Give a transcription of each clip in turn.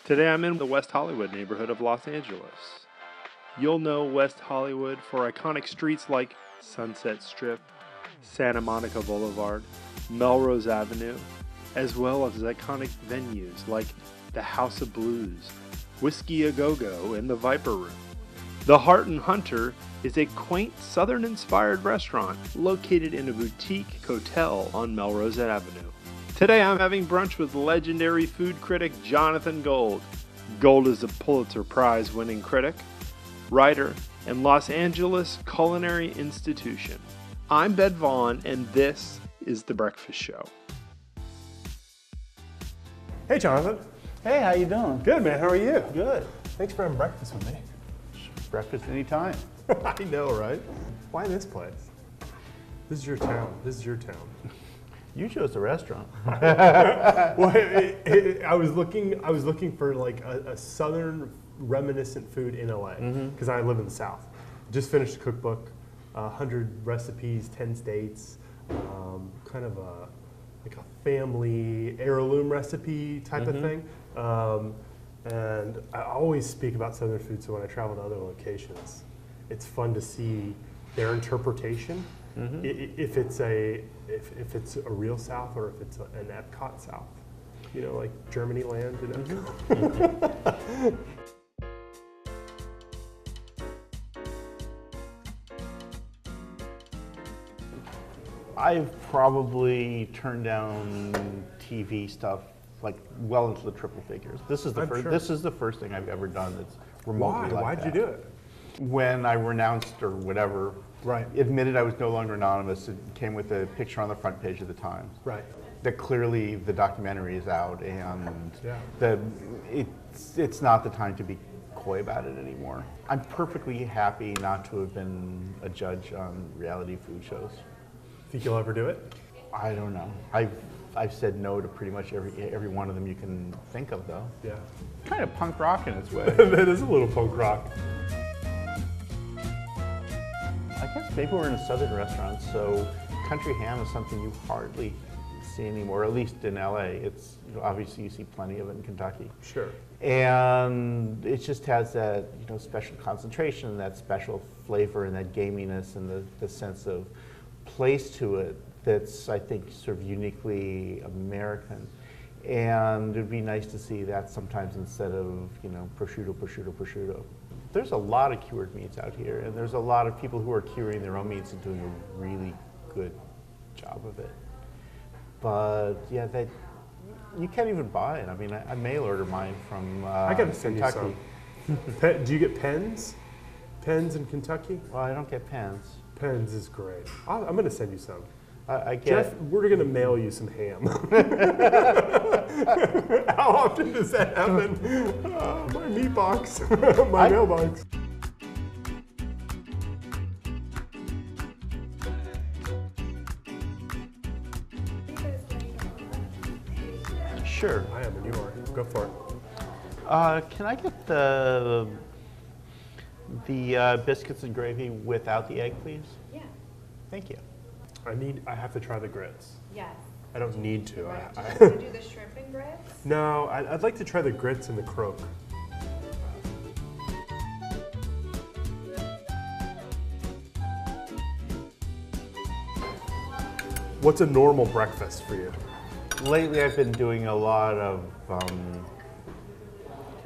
Today I'm in the West Hollywood neighborhood of Los Angeles. You'll know West Hollywood for iconic streets like Sunset Strip, Santa Monica Boulevard, Melrose Avenue, as well as iconic venues like the House of Blues, Whiskey A Go-Go, and the Viper Room. The Heart and Hunter is a quaint Southern-inspired restaurant located in a boutique hotel on Melrose Avenue. Today I'm having brunch with legendary food critic Jonathan Gold. Gold is a Pulitzer Prize winning critic, writer, and Los Angeles culinary institution. I'm Ben Vaughn, and this is The Breakfast Show. Hey, Jonathan. Hey, how you doing? Good, man. How are you? Good. Thanks for having breakfast with me. Breakfast anytime. I know, right? Why this place? This is your town. This is your town. You chose the restaurant. Well, I was looking for like a southern reminiscent food in LA because I live in the South. Just finished a cookbook, 100 recipes, 10 states, kind of like a family heirloom recipe type of thing. And I always speak about southern food, so when I travel to other locations, it's fun to see their interpretation. If it's a real South or if it's an Epcot South, you know, like Germany land in Epcot. I've probably turned down TV stuff like well into the triple figures. This is the first. Sure. This is the first thing I've ever done that's remotely like Why'd that. you do it? When I renounced or whatever, Right. admitted I was no longer anonymous, it came with a picture on the front page of the Times. Right. That clearly the documentary is out, and Yeah. it's not the time to be coy about it anymore. I'm perfectly happy not to have been a judge on reality food shows. Think you'll ever do it? I don't know. I've said no to pretty much every one of them you can think of, though. Yeah. Kind of punk rock in its way. That is a little punk rock. I guess maybe we're in a southern restaurant, so country ham is something you hardly see anymore, at least in LA. It's, you know, obviously you see plenty of it in Kentucky. Sure. And it just has that, you know, special concentration, that special flavor and that gaminess and the sense of place to it that's, I think, sort of uniquely American. And it'd be nice to see that sometimes instead of, you know, prosciutto. There's a lot of cured meats out here, and there's a lot of people who are curing their own meats and doing a really good job of it. But yeah, that you can't even buy it. I mean, I mail order mine from I gotta send you Kentucky. some. Do you get pens? Pens in Kentucky? Well, I don't get pens. Pens is great. I'm gonna send you some. I get. Jeff, we're gonna mail you some ham. How often does that happen? My meat box, my mailbox. Sure. I am, and you are. Go for it. Can I get the biscuits and gravy without the egg, please? Yeah. Thank you. I have to try the grits. Yes. I don't need to. Right. Do you want to do the shrimp and grits? No, I'd like to try the grits and the croque. What's a normal breakfast for you? Lately, I've been doing a lot of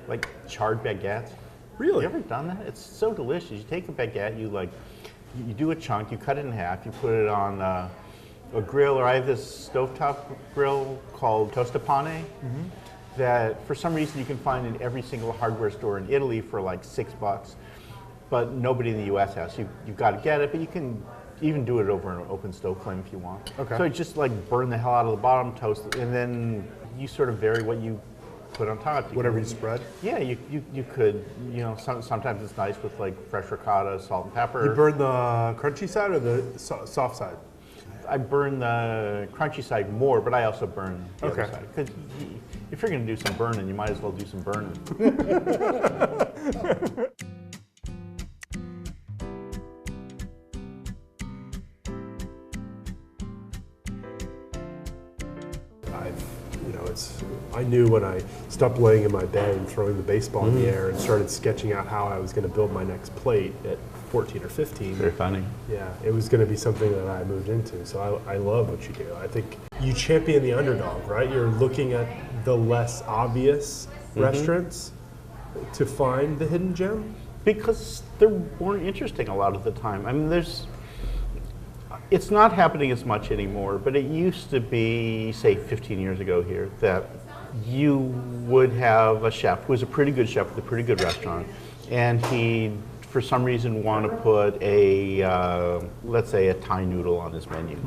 like charred baguettes. Really? You ever done that? It's so delicious. You take a baguette, you do a chunk, you cut it in half, you put it on a grill, or I have this stovetop grill called Tostapane that for some reason you can find in every single hardware store in Italy for like $6, but nobody in the US has. You've got to get it, but you can even do it over an open stove flame if you want. Okay. So it just like burn the hell out of the bottom, toast it, and then you sort of vary what you put on top. Whatever you spread? Yeah, you could, you know, sometimes it's nice with like fresh ricotta, salt and pepper. You burn the crunchy side or the soft side? I burn the crunchy side more, but I also burn the other Okay. side. Because if you're going to do some burning, you might as well do some burning. I knew when I stopped laying in my bed and throwing the baseball in the air and started sketching out how I was going to build my next plate at 14 or 15. Very funny. Yeah, it was going to be something that I moved into. So I love what you do. I think you champion the underdog, right? You're looking at the less obvious restaurants to find the hidden gem. Because they're more interesting a lot of the time. I mean, it's not happening as much anymore, but it used to be, say, 15 years ago here, that you would have a chef who was a pretty good chef with a pretty good restaurant, and he'd, for some reason, want to put a, let's say, a Thai noodle on his menu.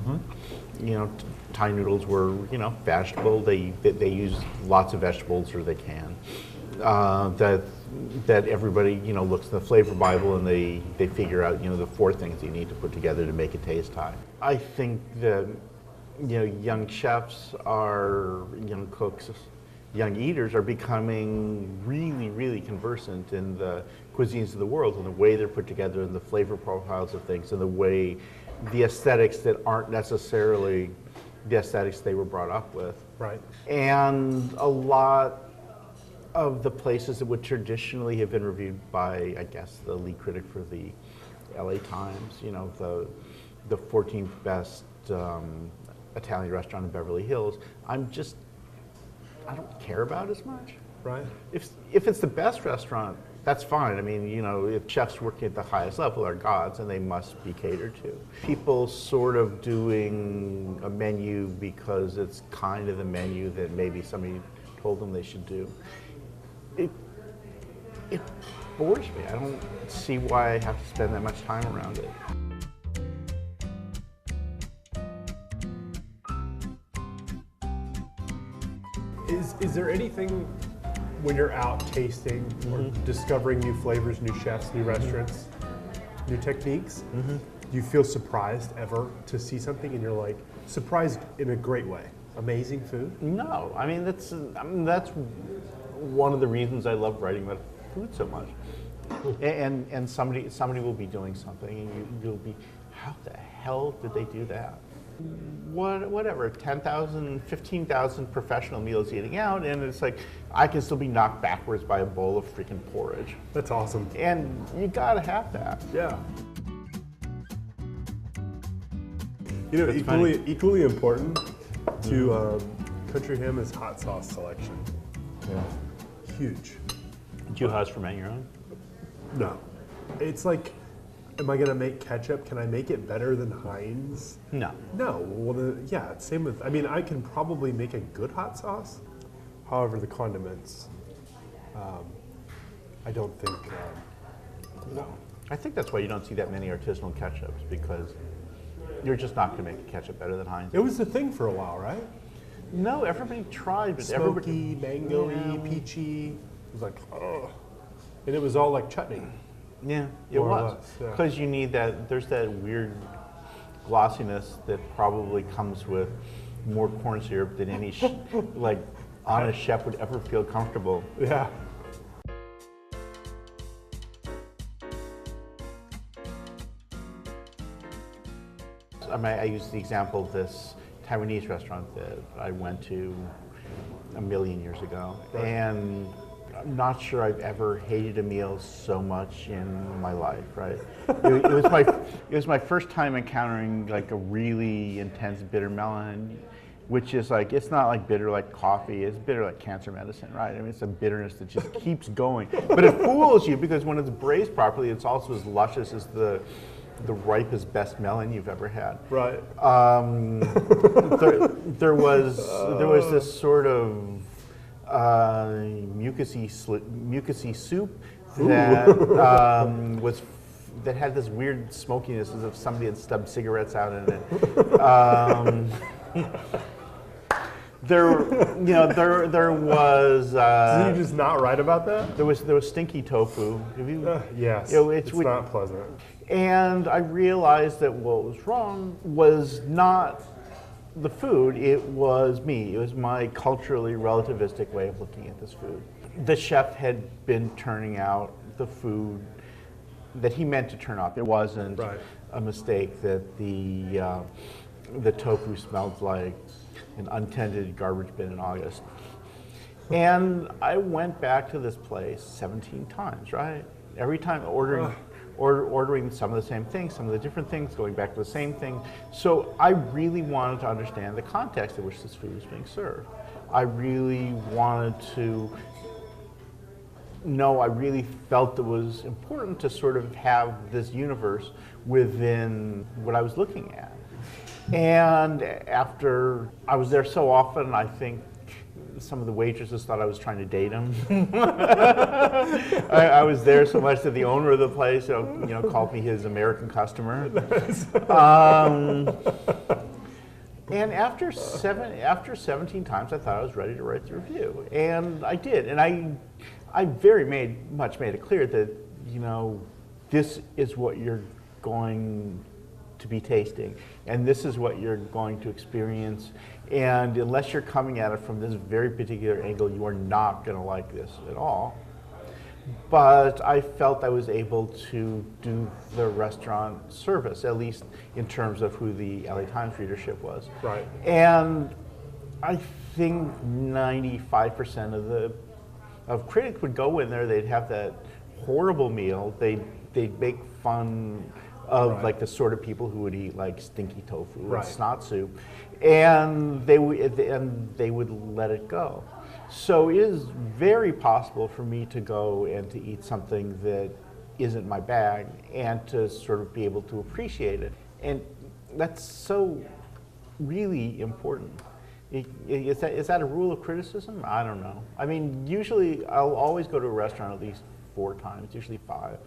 You know, Thai noodles were, you know, vegetable. They use lots of vegetables, or they can. That everybody, you know, looks in the flavor Bible and they figure out, you know, the 4 things you need to put together to make it taste Thai. I think that, you know, young chefs are, young cooks, young eaters are becoming really, really conversant in the cuisines of the world and the way they're put together and the flavor profiles of things and the aesthetics that aren't necessarily the aesthetics they were brought up with. Right. And a lot of the places that would traditionally have been reviewed by, I guess, the lead critic for the LA Times, you know, the 14th best Italian restaurant in Beverly Hills, I don't care about as much. Right. If it's the best restaurant, that's fine. I mean, you know, if chefs working at the highest level are gods and they must be catered to. People sort of doing a menu because it's kind of the menu that maybe somebody told them they should do. It bores me. I don't see why I have to spend that much time around it. Is there anything when you're out tasting or discovering new flavors, new chefs, new restaurants, new techniques, do you feel surprised ever to see something and you're like, surprised in a great way? Amazing food? No, I mean that's one of the reasons I love writing about food so much. And somebody will be doing something, and you'll be, how the hell did they do that? Whatever, 10,000, 15,000 professional meals eating out, and it's like I can still be knocked backwards by a bowl of freaking porridge. That's awesome. And you gotta have that. Yeah. You know, equally important to Country Ham is hot sauce selection. Yeah. Huge. Do you house ferment your own? No. It's like, am I going to make ketchup? Can I make it better than Heinz? No. No. Well, yeah, same with, I mean, I can probably make a good hot sauce. However, the condiments, I don't think, no. I think that's why you don't see that many artisanal ketchups, because you're just not going to make a ketchup better than Heinz. It was the thing for a while, right? No, everybody tried, but Smoky, mango-y, peachy. It was like, oh. And it was all like chutney. Yeah, it More or was. less, yeah. Because you need that, there's that weird glossiness that probably comes with more corn syrup than any like honest chef would ever feel comfortable. Yeah. I mean, I use the example of this Taiwanese restaurant that I went to a million years ago. Right. And I'm not sure I've ever hated a meal so much in my life, right? It was my first time encountering like a really intense bitter melon, which is like, it's not like bitter like coffee, it's bitter like cancer medicine, right? I mean, it's a bitterness that just keeps going. But it fools you because when it's braised properly, it's also as luscious as the ripest best melon you've ever had. Right. There was this sort of mucousy soup that that had this weird smokiness as if somebody had stubbed cigarettes out in it. There was. Did you just not write about that? There was stinky tofu. Yes. It's not pleasant. And I realized that what was wrong was not the food, it was me. It was my culturally relativistic way of looking at this food. The chef had been turning out the food that he meant to turn out. It wasn't a mistake that the tofu smelled like an untended garbage bin in August. And I went back to this place 17 times, right? Every time ordering some of the same things, some of the different things, going back to the same thing. So I really wanted to understand the context in which this food was being served. I really wanted to know, I really felt it was important to sort of have this universe within what I was looking at. And after I was there so often, I think some of the waitresses thought I was trying to date them. I was there so much that the owner of the place, called me his American customer. And after 17 times, I thought I was ready to write the review, and I did. And I very much made it clear that this is what you're going to be tasting, and this is what you're going to experience. And unless you're coming at it from this very particular angle, you are not going to like this at all. But I felt I was able to do the restaurant service, at least in terms of who the LA Times readership was. Right. And I think 95% of critics would go in there, they'd have that horrible meal, they'd make fun of like the sort of people who would eat like stinky tofu and snot soup, and they would let it go. So it is very possible for me to go and to eat something that isn't my bag and to sort of be able to appreciate it. And that's so really important. Is that a rule of criticism? I don't know. I mean, usually I'll always go to a restaurant at least 4 times, usually 5.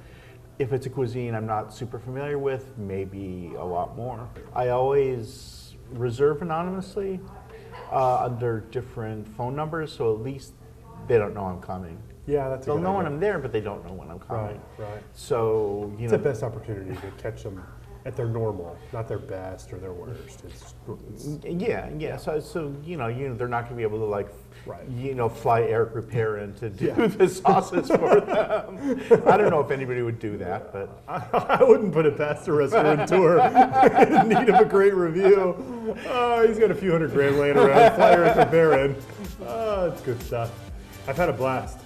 If it's a cuisine I'm not super familiar with, maybe a lot more. I always reserve anonymously under different phone numbers, so at least they don't know I'm coming. Yeah, that's a They'll good know idea. when I'm there, but they don't know when I'm coming. Right. So, It's the best opportunity to catch them at their normal, not their best or their worst. Yeah. So they're not going to be able to like, Right. fly Eric Ripert in to do the sauces for them. I don't know if anybody would do that, but I wouldn't put it past a restaurateur in need of a great review. Oh, he's got a few $100,000 laying around. Fly Eric Ripert in. Oh, it's good stuff. I've had a blast.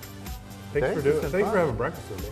Thanks for doing it. Thanks for having breakfast with me.